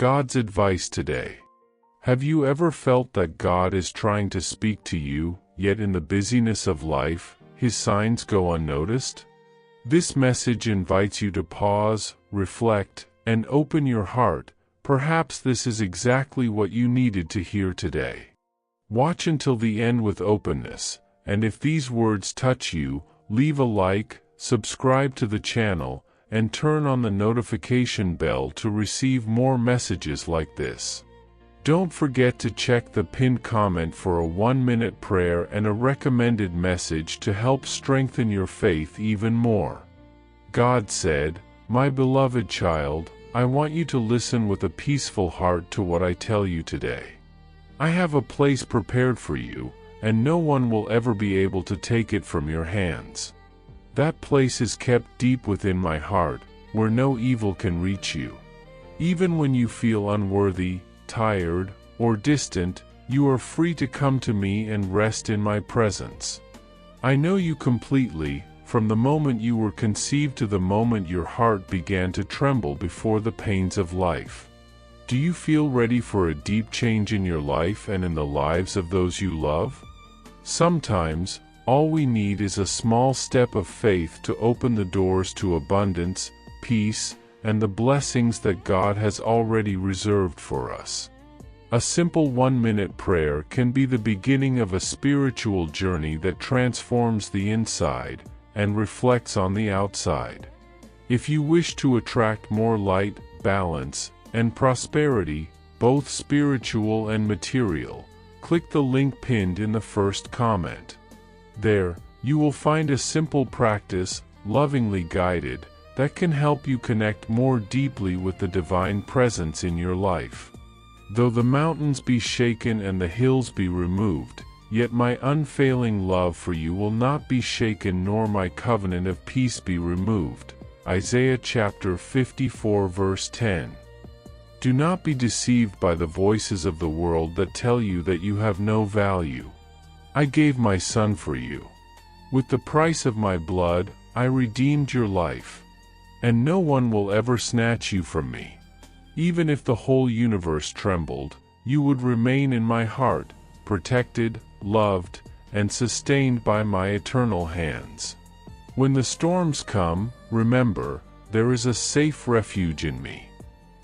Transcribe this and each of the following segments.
God's advice today. Have you ever felt that God is trying to speak to you, yet in the busyness of life, His signs go unnoticed? This message invites you to pause, reflect, and open your heart. Perhaps this is exactly what you needed to hear today. Watch until the end with openness, and if these words touch you, leave a like, subscribe to the channel, and turn on the notification bell to receive more messages like this. Don't forget to check the pinned comment for a 1-minute prayer and a recommended message to help strengthen your faith even more. God said, "My beloved child, I want you to listen with a peaceful heart to what I tell you today. I have a place prepared for you, and no one will ever be able to take it from your hands. That place is kept deep within my heart, where no evil can reach you. Even when you feel unworthy, tired, or distant, you are free to come to me and rest in my presence. I know you completely, from the moment you were conceived to the moment your heart began to tremble before the pains of life. Do you feel ready for a deep change in your life and in the lives of those you love? Sometimes, all we need is a small step of faith to open the doors to abundance, peace, and the blessings that God has already reserved for us. A simple 1-minute prayer can be the beginning of a spiritual journey that transforms the inside and reflects on the outside. If you wish to attract more light, balance, and prosperity, both spiritual and material, click the link pinned in the first comment. There, you will find a simple practice, lovingly guided, that can help you connect more deeply with the divine presence in your life. Though the mountains be shaken and the hills be removed, yet my unfailing love for you will not be shaken, nor my covenant of peace be removed. Isaiah chapter 54 verse 10. Do not be deceived by the voices of the world that tell you that you have no value. I gave my Son for you. With the price of my blood, I redeemed your life. And no one will ever snatch you from me. Even if the whole universe trembled, you would remain in my heart, protected, loved, and sustained by my eternal hands. When the storms come, remember, there is a safe refuge in me.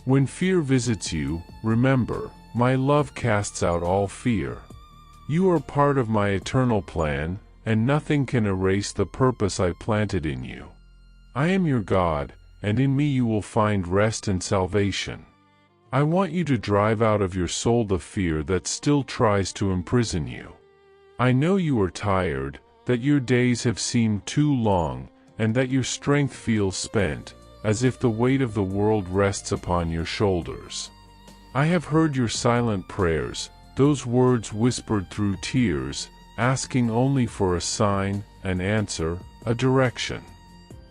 When fear visits you, remember, my love casts out all fear. You are part of my eternal plan, and nothing can erase the purpose I planted in you. I am your God, and in me you will find rest and salvation. I want you to drive out of your soul the fear that still tries to imprison you. I know you are tired, that your days have seemed too long, and that your strength feels spent, as if the weight of the world rests upon your shoulders. I have heard your silent prayers, those words whispered through tears, asking only for a sign, an answer, a direction.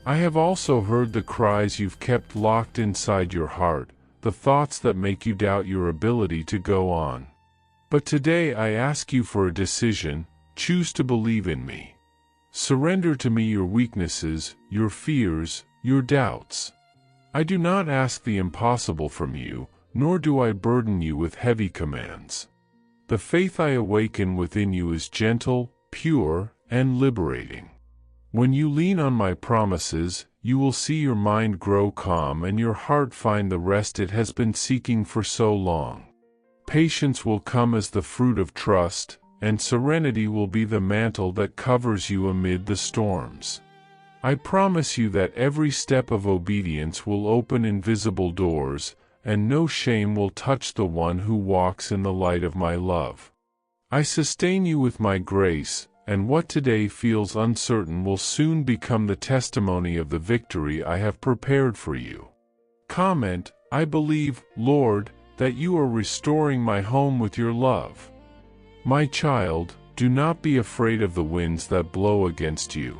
I have also heard the cries you've kept locked inside your heart, the thoughts that make you doubt your ability to go on. But today I ask you for a decision. Choose to believe in me. Surrender to me your weaknesses, your fears, your doubts. I do not ask the impossible from you, nor do I burden you with heavy commands. The faith I awaken within you is gentle, pure, and liberating. When you lean on my promises, you will see your mind grow calm and your heart find the rest it has been seeking for so long. Patience will come as the fruit of trust, and serenity will be the mantle that covers you amid the storms. I promise you that every step of obedience will open invisible doors, and no shame will touch the one who walks in the light of my love. I sustain you with my grace, and what today feels uncertain will soon become the testimony of the victory I have prepared for you. Comment, I believe, Lord, that you are restoring my home with your love. My child, do not be afraid of the winds that blow against you.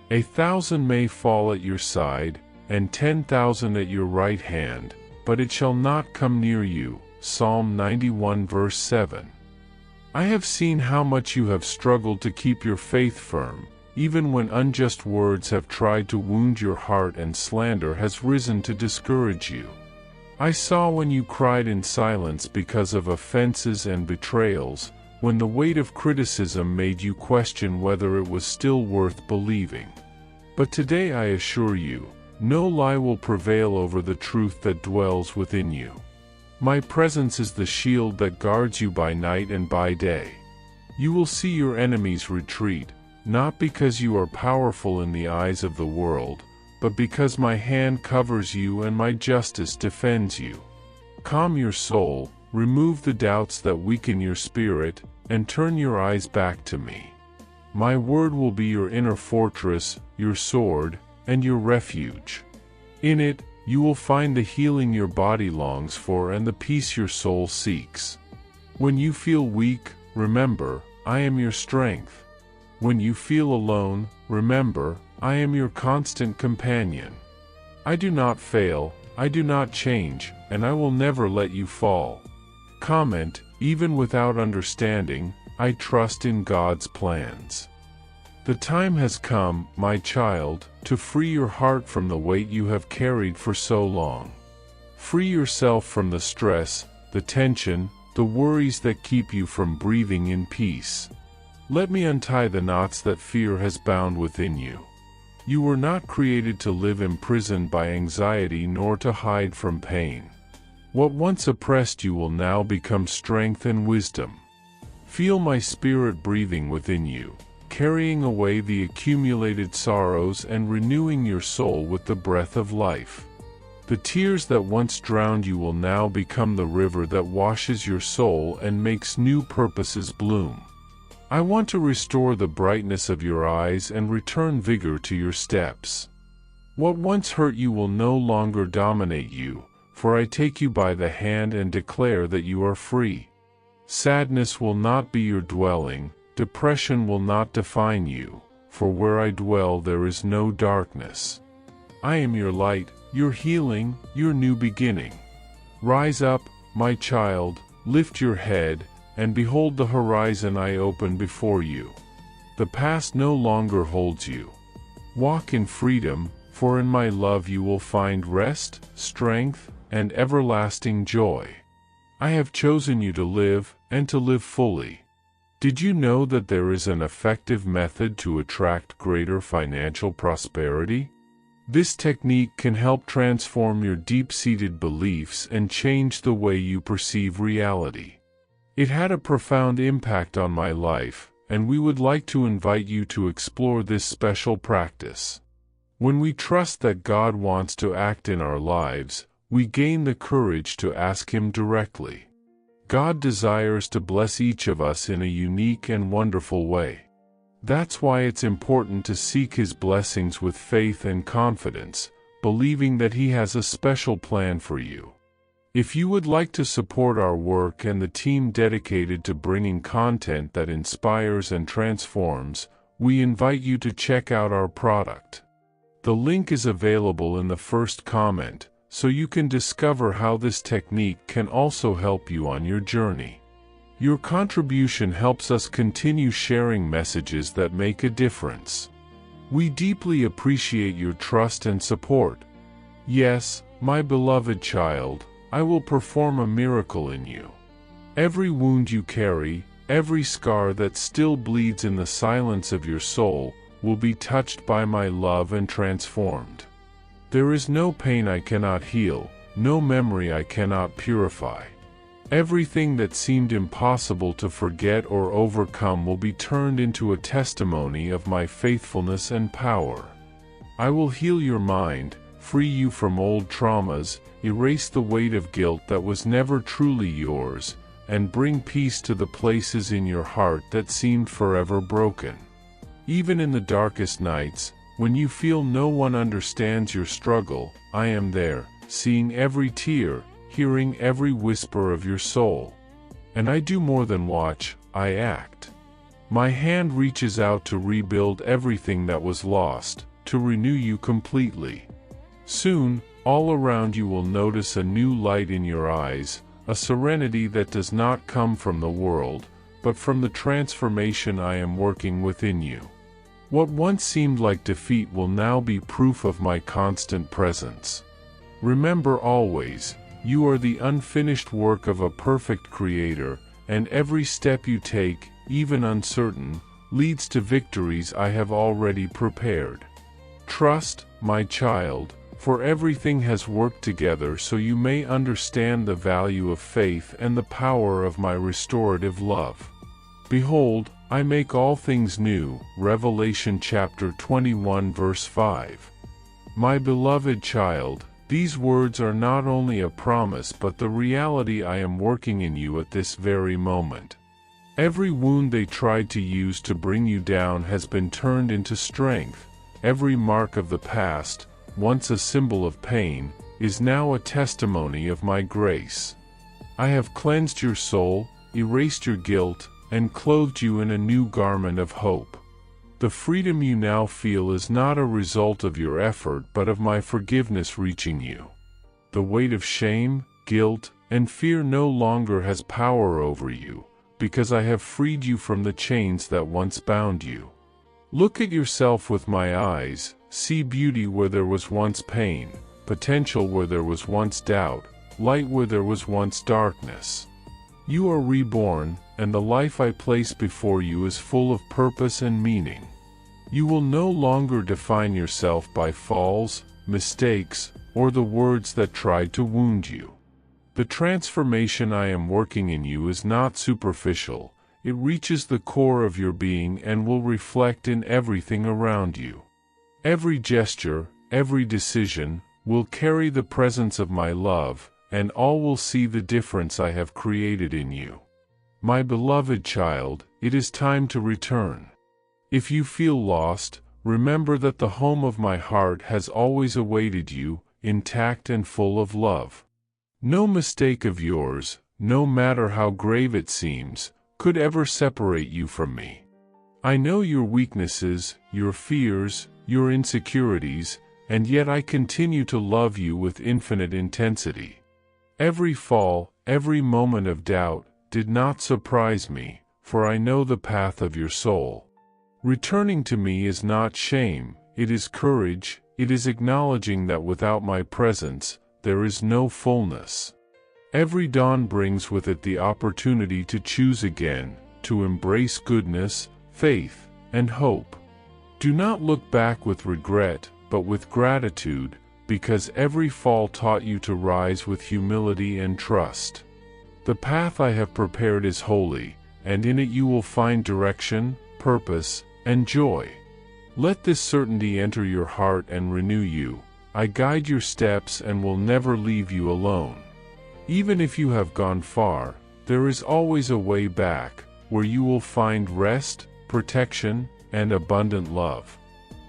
1,000 may fall at your side, and 10,000 at your right hand, but it shall not come near you. Psalm 91 verse 7. I have seen how much you have struggled to keep your faith firm, even when unjust words have tried to wound your heart and slander has risen to discourage you. I saw when you cried in silence because of offenses and betrayals, when the weight of criticism made you question whether it was still worth believing. But today I assure you, no lie will prevail over the truth that dwells within you. My presence is the shield that guards you by night and by day. You will see your enemies retreat, not because you are powerful in the eyes of the world, but because my hand covers you and my justice defends you. Calm your soul, remove the doubts that weaken your spirit, and turn your eyes back to me. My word will be your inner fortress, your sword, and your refuge. In it, you will find the healing your body longs for and the peace your soul seeks. When you feel weak, remember, I am your strength. When you feel alone, remember, I am your constant companion. I do not fail, I do not change, and I will never let you fall. Comment, even without understanding, I trust in God's plans. The time has come, my child, to free your heart from the weight you have carried for so long. Free yourself from the stress, the tension, the worries that keep you from breathing in peace. Let me untie the knots that fear has bound within you. You were not created to live imprisoned by anxiety nor to hide from pain. What once oppressed you will now become strength and wisdom. Feel my spirit breathing within you, carrying away the accumulated sorrows and renewing your soul with the breath of life. The tears that once drowned you will now become the river that washes your soul and makes new purposes bloom. I want to restore the brightness of your eyes and return vigor to your steps. What once hurt you will no longer dominate you, for I take you by the hand and declare that you are free. Sadness will not be your dwelling, depression will not define you, for where I dwell there is no darkness. I am your light, your healing, your new beginning. Rise up, my child, lift your head, and behold the horizon I open before you. The past no longer holds you. Walk in freedom, for in my love you will find rest, strength, and everlasting joy. I have chosen you to live, and to live fully. Did you know that there is an effective method to attract greater financial prosperity? This technique can help transform your deep-seated beliefs and change the way you perceive reality. It had a profound impact on my life, and we would like to invite you to explore this special practice. When we trust that God wants to act in our lives, we gain the courage to ask Him directly. God desires to bless each of us in a unique and wonderful way. That's why it's important to seek His blessings with faith and confidence, believing that He has a special plan for you. If you would like to support our work and the team dedicated to bringing content that inspires and transforms, we invite you to check out our product. The link is available in the first comment, so you can discover how this technique can also help you on your journey. Your contribution helps us continue sharing messages that make a difference. We deeply appreciate your trust and support. Yes, my beloved child, I will perform a miracle in you. Every wound you carry, every scar that still bleeds in the silence of your soul, will be touched by my love and transformed. There is no pain I cannot heal, no memory I cannot purify. Everything that seemed impossible to forget or overcome will be turned into a testimony of my faithfulness and power. I will heal your mind, free you from old traumas, erase the weight of guilt that was never truly yours, and bring peace to the places in your heart that seemed forever broken. Even in the darkest nights, when you feel no one understands your struggle, I am there, seeing every tear, hearing every whisper of your soul. And I do more than watch, I act. My hand reaches out to rebuild everything that was lost, to renew you completely. Soon, all around you will notice a new light in your eyes, a serenity that does not come from the world, but from the transformation I am working within you. What once seemed like defeat will now be proof of my constant presence. Remember always, You are the unfinished work of a perfect Creator, and every step you take, even uncertain, leads to victories I have already prepared. Trust, my child, for everything has worked together so you may understand the value of faith and the power of my restorative love. Behold, I make all things new. Revelation chapter 21 verse 5. My beloved child, these words are not only a promise but the reality I am working in you at this very moment. Every wound they tried to use to bring you down has been turned into strength. Every mark of the past, once a symbol of pain, is now a testimony of my grace. I have cleansed your soul, erased your guilt, and clothed you in a new garment of hope. The freedom you now feel is not a result of your effort but of my forgiveness reaching you. The weight of shame, guilt, and fear no longer has power over you, because I have freed you from the chains that once bound you. Look at yourself with my eyes, see beauty where there was once pain, potential where there was once doubt, light where there was once darkness. You are reborn, and the life I place before you is full of purpose and meaning. You will no longer define yourself by falls, mistakes, or the words that tried to wound you. The transformation I am working in you is not superficial, it reaches the core of your being and will reflect in everything around you. Every gesture, every decision, will carry the presence of my love, and all will see the difference I have created in you. My beloved child, it is time to return. If you feel lost, remember that the home of my heart has always awaited you, intact and full of love. No mistake of yours, no matter how grave it seems, could ever separate you from me. I know your weaknesses, your fears, your insecurities, and yet I continue to love you with infinite intensity. Every fall, every moment of doubt, did not surprise me, for I know the path of your soul. Returning to me is not shame, it is courage, it is acknowledging that without my presence, there is no fullness. Every dawn brings with it the opportunity to choose again, to embrace goodness, faith, and hope. Do not look back with regret, but with gratitude, because every fall taught you to rise with humility and trust. The path I have prepared is holy, and in it you will find direction, purpose, and joy. Let this certainty enter your heart and renew you. I guide your steps and will never leave you alone. Even if you have gone far, there is always a way back, where you will find rest, protection, and abundant love.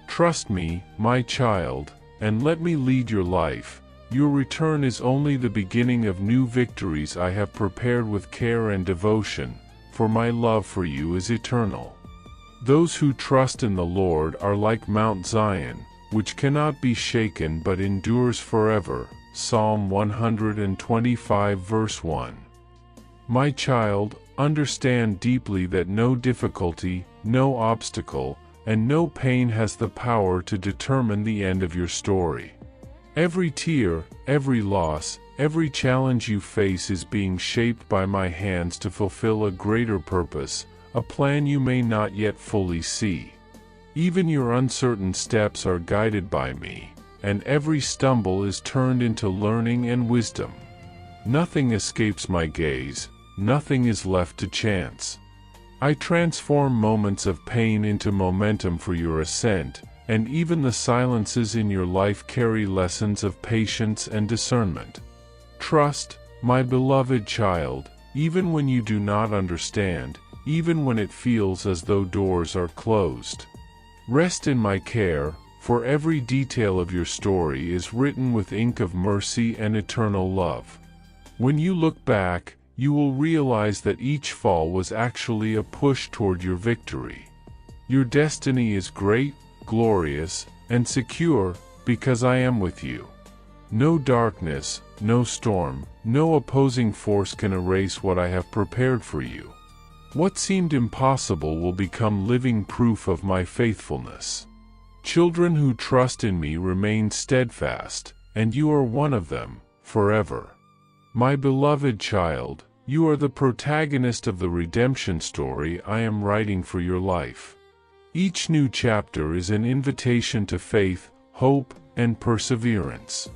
Trust me, my child, and let me lead your life. Your return is only the beginning of new victories I have prepared with care and devotion, for my love for you is eternal. Those who trust in the Lord are like Mount Zion, which cannot be shaken but endures forever. Psalm 125 verse 1. My child, understand deeply that no difficulty, no obstacle, and no pain has the power to determine the end of your story. Every tear, every loss, every challenge you face is being shaped by my hands to fulfill a greater purpose, a plan you may not yet fully see. Even your uncertain steps are guided by me, and every stumble is turned into learning and wisdom. Nothing escapes my gaze, nothing is left to chance. I transform moments of pain into momentum for your ascent, and even the silences in your life carry lessons of patience and discernment. Trust, my beloved child, even when you do not understand, even when it feels as though doors are closed. Rest in my care, for every detail of your story is written with ink of mercy and eternal love. When you look back, you will realize that each fall was actually a push toward your victory. Your destiny is great, glorious, and secure, because I am with you. No darkness, no storm, no opposing force can erase what I have prepared for you. What seemed impossible will become living proof of my faithfulness. Children who trust in me remain steadfast, and you are one of them, forever. My beloved child, you are the protagonist of the redemption story I am writing for your life. Each new chapter is an invitation to faith, hope, and perseverance.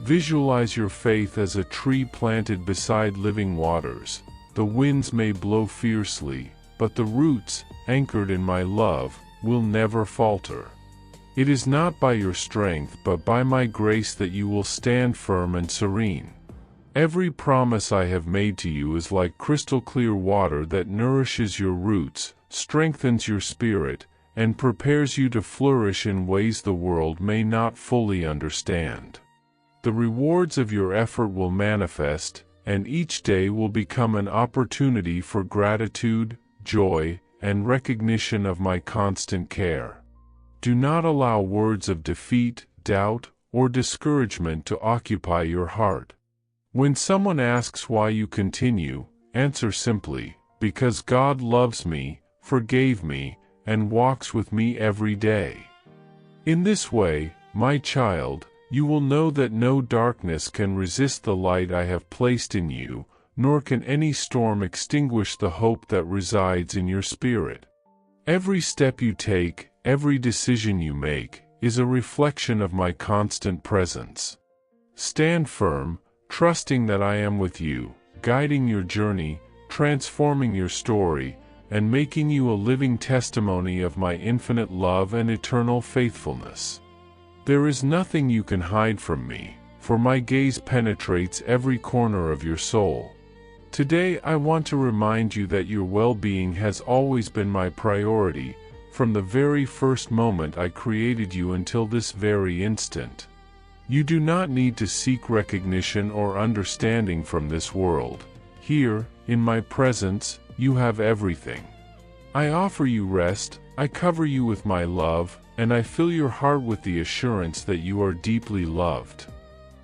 Visualize your faith as a tree planted beside living waters. The winds may blow fiercely, but the roots, anchored in my love, will never falter. It is not by your strength but by my grace that you will stand firm and serene. Every promise I have made to you is like crystal clear water that nourishes your roots, strengthens your spirit, and prepares you to flourish in ways the world may not fully understand. The rewards of your effort will manifest, and each day will become an opportunity for gratitude, joy, and recognition of my constant care. Do not allow words of defeat, doubt, or discouragement to occupy your heart. When someone asks why you continue, answer simply, because God loves me, forgave me, and walks with me every day. In this way, my child, you will know that no darkness can resist the light I have placed in you, nor can any storm extinguish the hope that resides in your spirit. Every step you take, every decision you make, is a reflection of my constant presence. Stand firm, trusting that I am with you, guiding your journey, transforming your story, and making you a living testimony of my infinite love and eternal faithfulness. There is nothing you can hide from me, for my gaze penetrates every corner of your soul. Today I want to remind you that your well-being has always been my priority, from the very first moment I created you until this very instant. You do not need to seek recognition or understanding from this world. Here, in my presence, you have everything. I offer you rest, I cover you with my love, and I fill your heart with the assurance that you are deeply loved.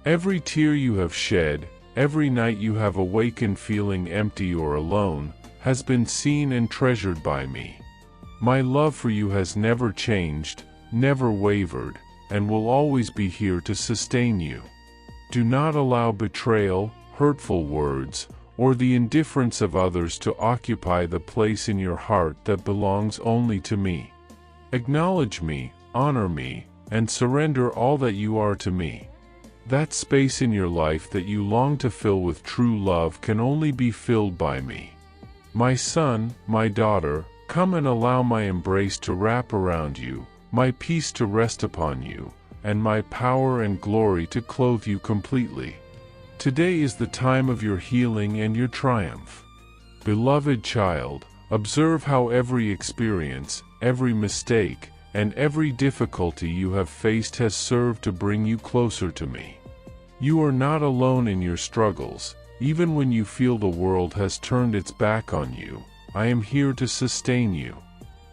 Every tear you have shed, every night you have awakened feeling empty or alone, has been seen and treasured by me. My love for you has never changed, never wavered, and will always be here to sustain you. Do not allow betrayal, hurtful words, or the indifference of others to occupy the place in your heart that belongs only to me. Acknowledge me, honor me, and surrender all that you are to me. That space in your life that you long to fill with true love can only be filled by me. My son, my daughter, come and allow my embrace to wrap around you, my peace to rest upon you, and my power and glory to clothe you completely. Today is the time of your healing and your triumph. Beloved child, observe how every experience, every mistake, and every difficulty you have faced has served to bring you closer to me. You are not alone in your struggles, even when you feel the world has turned its back on you. I am here to sustain you.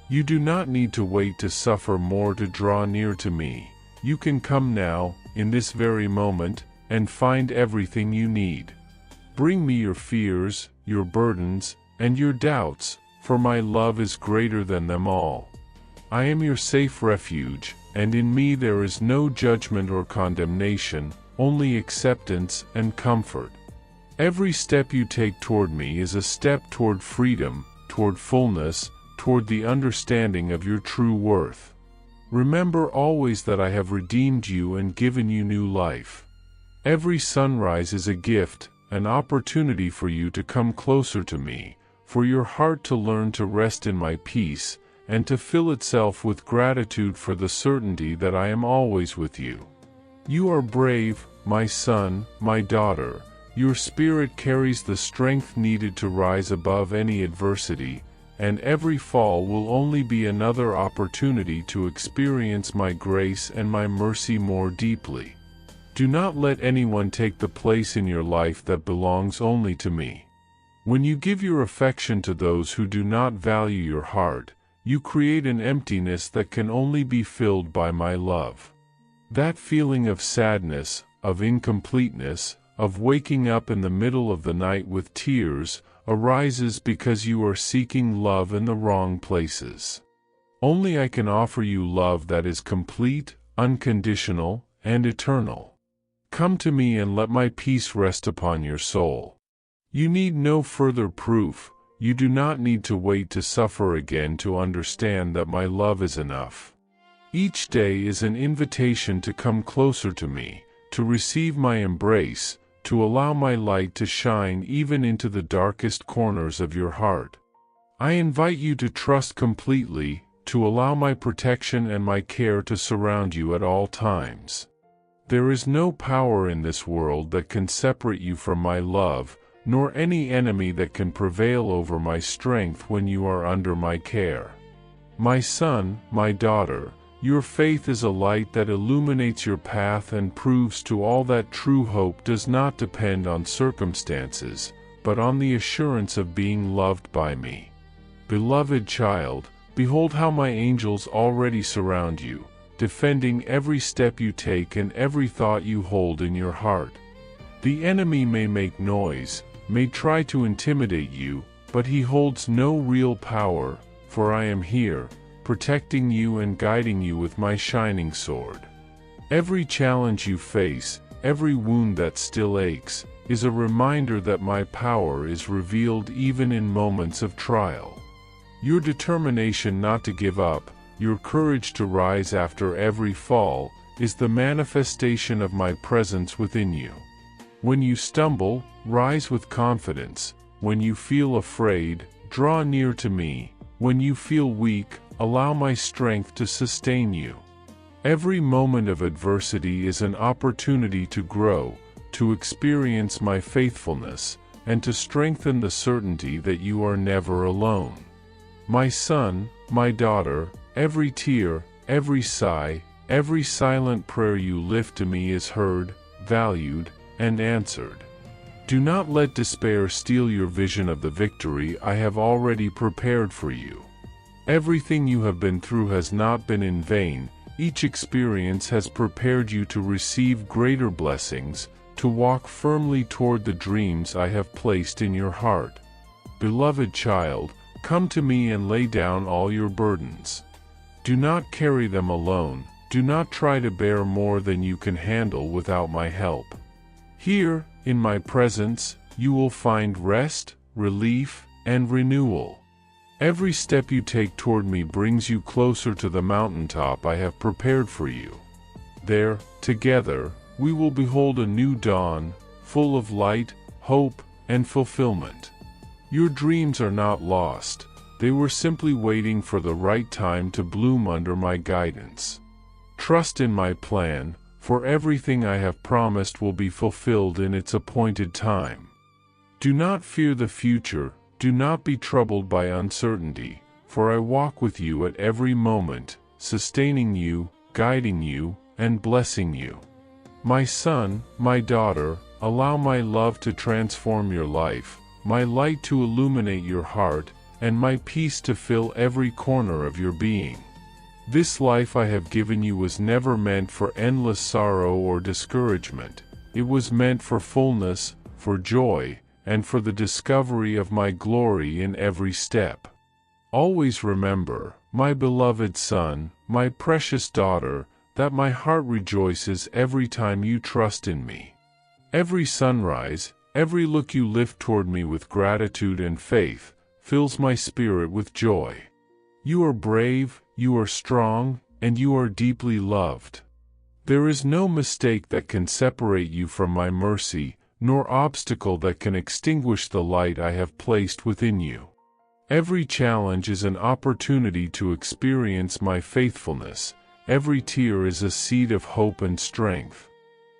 You do not need to wait to suffer more to draw near to me. You can come now, in this very moment, and find everything you need. Bring me your fears, your burdens, and your doubts, for my love is greater than them all. I am your safe refuge, and in me there is no judgment or condemnation, only acceptance and comfort. Every step you take toward me is a step toward freedom, toward fullness, toward the understanding of your true worth. Remember always that I have redeemed you and given you new life. Every sunrise is a gift, an opportunity for you to come closer to me, for your heart to learn to rest in my peace, and to fill itself with gratitude for the certainty that I am always with you. You are brave, my son, my daughter. Your spirit carries the strength needed to rise above any adversity, and every fall will only be another opportunity to experience my grace and my mercy more deeply. Do not let anyone take the place in your life that belongs only to me. When you give your affection to those who do not value your heart, you create an emptiness that can only be filled by my love. That feeling of sadness, of incompleteness, of waking up in the middle of the night with tears, arises because you are seeking love in the wrong places. Only I can offer you love that is complete, unconditional, and eternal. Come to me and let my peace rest upon your soul. You need no further proof. You do not need to wait to suffer again to understand that my love is enough. Each day is an invitation to come closer to me, to receive my embrace, to allow my light to shine even into the darkest corners of your heart. I invite you to trust completely, to allow my protection and my care to surround you at all times. There is no power in this world that can separate you from my love, nor any enemy that can prevail over my strength when you are under my care. My son, my daughter, your faith is a light that illuminates your path and proves to all that true hope does not depend on circumstances, but on the assurance of being loved by me. Beloved child, behold how my angels already surround you, defending every step you take and every thought you hold in your heart. The enemy may make noise, may try to intimidate you, but he holds no real power, for I am here, protecting you and guiding you with my shining sword. Every challenge you face, every wound that still aches, is a reminder that my power is revealed even in moments of trial. Your determination not to give up, your courage to rise after every fall, is the manifestation of my presence within you. When you stumble, rise with confidence. When you feel afraid, draw near to me. When you feel weak, allow my strength to sustain you. Every moment of adversity is an opportunity to grow, to experience my faithfulness, and to strengthen the certainty that you are never alone. My son, my daughter, every tear, every sigh, every silent prayer you lift to me is heard, valued, and answered. Do not let despair steal your vision of the victory I have already prepared for you. Everything you have been through has not been in vain. Each experience has prepared you to receive greater blessings, to walk firmly toward the dreams I have placed in your heart. Beloved child, come to me and lay down all your burdens. Do not carry them alone. Do not try to bear more than you can handle without my help. Here, in my presence, you will find rest, relief, and renewal. Every step you take toward me brings you closer to the mountaintop I have prepared for you. There, together, we will behold a new dawn, full of light, hope, and fulfillment. Your dreams are not lost. They were simply waiting for the right time to bloom under my guidance. Trust in my plan, for everything I have promised will be fulfilled in its appointed time. Do not fear the future, do not be troubled by uncertainty, for I walk with you at every moment, sustaining you, guiding you, and blessing you. My son, my daughter, allow my love to transform your life, my light to illuminate your heart, and my peace to fill every corner of your being. This life I have given you was never meant for endless sorrow or discouragement. It was meant for fullness, for joy, and for the discovery of my glory in every step. Always remember, my beloved son, my precious daughter, that my heart rejoices every time you trust in me. Every sunrise, every look you lift toward me with gratitude and faith, fills my spirit with joy. You are brave, you are strong, and you are deeply loved. There is no mistake that can separate you from my mercy, nor obstacle that can extinguish the light I have placed within you. Every challenge is an opportunity to experience my faithfulness. Every tear is a seed of hope and strength.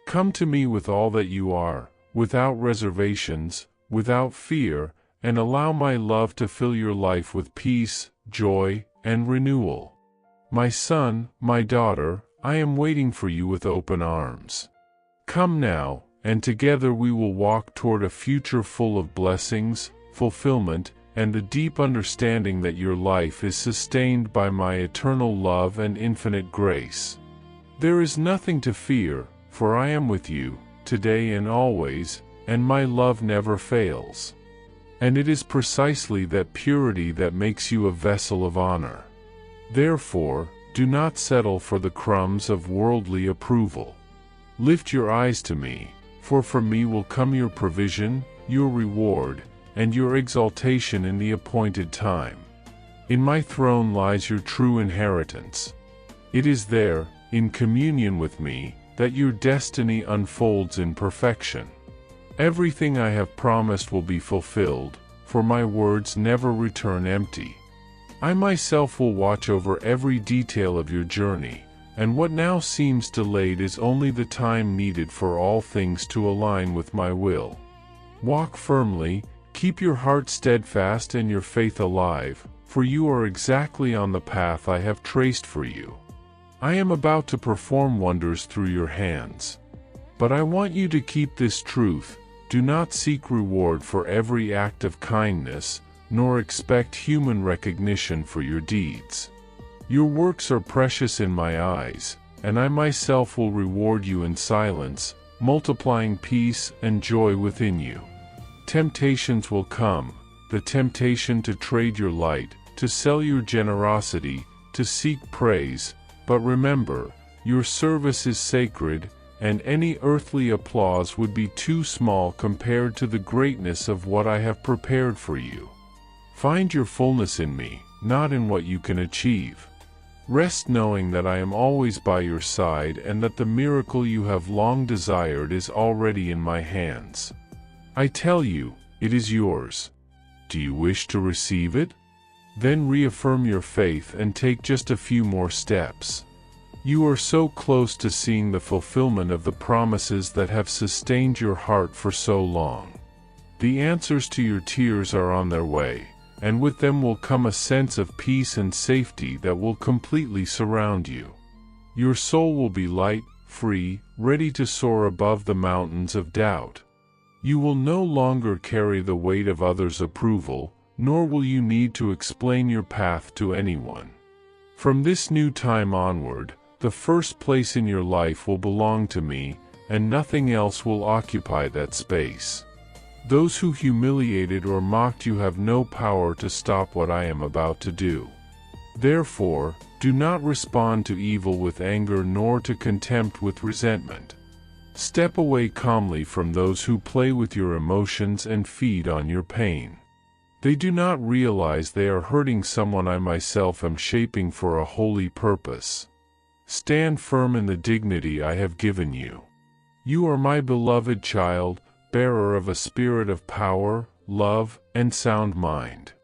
Come to me with all that you are, without reservations, without fear, and allow my love to fill your life with peace, joy, and renewal. My son, my daughter, I am waiting for you with open arms. Come now, and together we will walk toward a future full of blessings, fulfillment, and the deep understanding that your life is sustained by my eternal love and infinite grace. There is nothing to fear, for I am with you, today and always, and my love never fails. And it is precisely that purity that makes you a vessel of honor. Therefore, do not settle for the crumbs of worldly approval. Lift your eyes to me, for from me will come your provision, your reward, and your exaltation in the appointed time. In my throne lies your true inheritance. It is there, in communion with me, that your destiny unfolds in perfection. Everything I have promised will be fulfilled, for my words never return empty. I myself will watch over every detail of your journey, and what now seems delayed is only the time needed for all things to align with my will. Walk firmly, keep your heart steadfast and your faith alive, for you are exactly on the path I have traced for you. I am about to perform wonders through your hands. But I want you to keep this truth: do not seek reward for every act of kindness, nor expect human recognition for your deeds. Your works are precious in my eyes, and I myself will reward you in silence, multiplying peace and joy within you. Temptations will come, the temptation to trade your light, to sell your generosity, to seek praise, but remember, your service is sacred, and any earthly applause would be too small compared to the greatness of what I have prepared for you. Find your fullness in me, not in what you can achieve. Rest knowing that I am always by your side and that the miracle you have long desired is already in my hands. I tell you, it is yours. Do you wish to receive it? Then reaffirm your faith and take just a few more steps. You are so close to seeing the fulfillment of the promises that have sustained your heart for so long. The answers to your tears are on their way, and with them will come a sense of peace and safety that will completely surround you. Your soul will be light, free, ready to soar above the mountains of doubt. You will no longer carry the weight of others' approval, nor will you need to explain your path to anyone. From this new time onward, the first place in your life will belong to me, and nothing else will occupy that space. Those who humiliated or mocked you have no power to stop what I am about to do. Therefore, do not respond to evil with anger nor to contempt with resentment. Step away calmly from those who play with your emotions and feed on your pain. They do not realize they are hurting someone I myself am shaping for a holy purpose. Stand firm in the dignity I have given you. You are my beloved child, bearer of a spirit of power, love, and sound mind.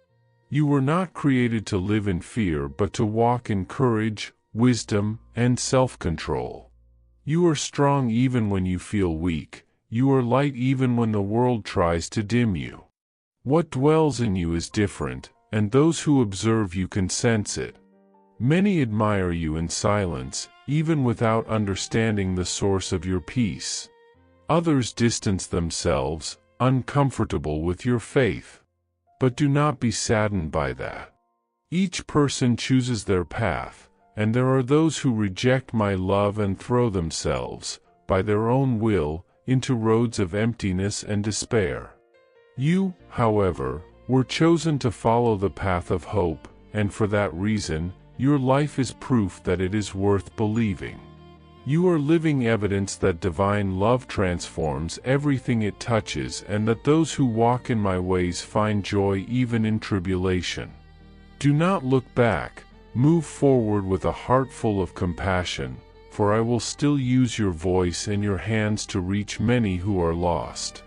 You were not created to live in fear but to walk in courage, wisdom, and self-control. You are strong even when you feel weak. You are light even when the world tries to dim you. What dwells in you is different, and those who observe you can sense it. Many admire you in silence, even without understanding the source of your peace. Others distance themselves, uncomfortable with your faith. But do not be saddened by that. Each person chooses their path, and there are those who reject my love and throw themselves, by their own will, into roads of emptiness and despair. You, however, were chosen to follow the path of hope, and for that reason, your life is proof that it is worth believing. You are living evidence that divine love transforms everything it touches and that those who walk in my ways find joy even in tribulation. Do not look back, move forward with a heart full of compassion, for I will still use your voice and your hands to reach many who are lost.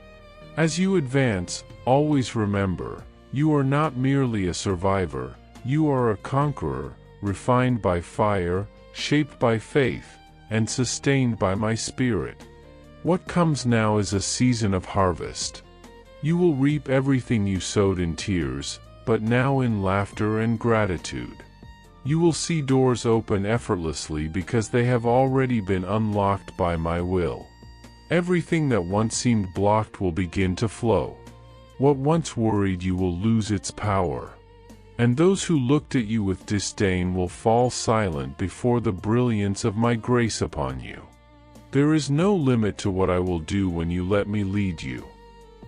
As you advance, always remember, you are not merely a survivor, you are a conqueror, refined by fire, shaped by faith, and sustained by my spirit. What comes now is a season of harvest. You will reap everything you sowed in tears, but now in laughter and gratitude. You will see doors open effortlessly because they have already been unlocked by my will. Everything that once seemed blocked will begin to flow. What once worried you will lose its power. And those who looked at you with disdain will fall silent before the brilliance of my grace upon you. There is no limit to what I will do when you let me lead you.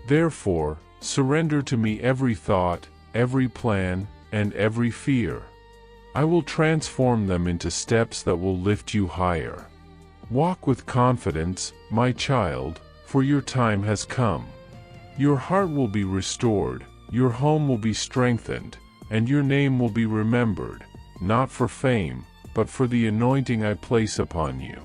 Therefore, surrender to me every thought, every plan, and every fear. I will transform them into steps that will lift you higher. Walk with confidence, my child, for your time has come. Your heart will be restored, your home will be strengthened, and your name will be remembered, not for fame, but for the anointing I place upon you.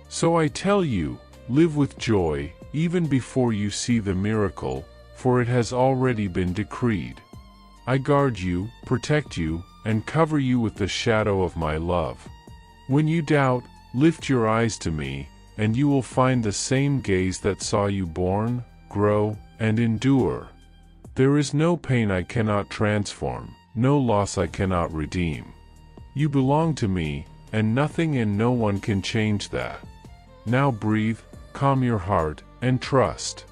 So I tell you, live with joy, even before you see the miracle, for it has already been decreed. I guard you, protect you, and cover you with the shadow of my love. When you doubt, lift your eyes to me, and you will find the same gaze that saw you born, grow, and endure. There is no pain I cannot transform, no loss I cannot redeem. You belong to me, and nothing and no one can change that. Now breathe, calm your heart, and trust.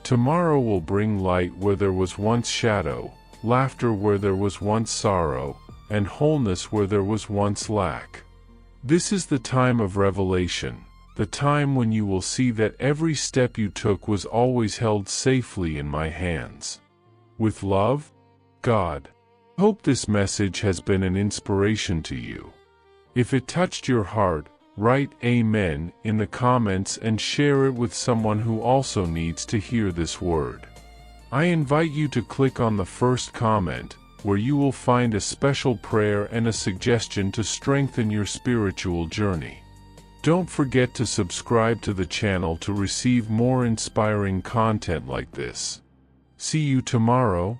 Tomorrow will bring light where there was once shadow, laughter where there was once sorrow, and wholeness where there was once lack. This is the time of revelation, the time when you will see that every step you took was always held safely in my hands. With love, God. Hope this message has been an inspiration to you. If it touched your heart, write Amen in the comments and share it with someone who also needs to hear this word. I invite you to click on the first comment, where you will find a special prayer and a suggestion to strengthen your spiritual journey. Don't forget to subscribe to the channel to receive more inspiring content like this. See you tomorrow.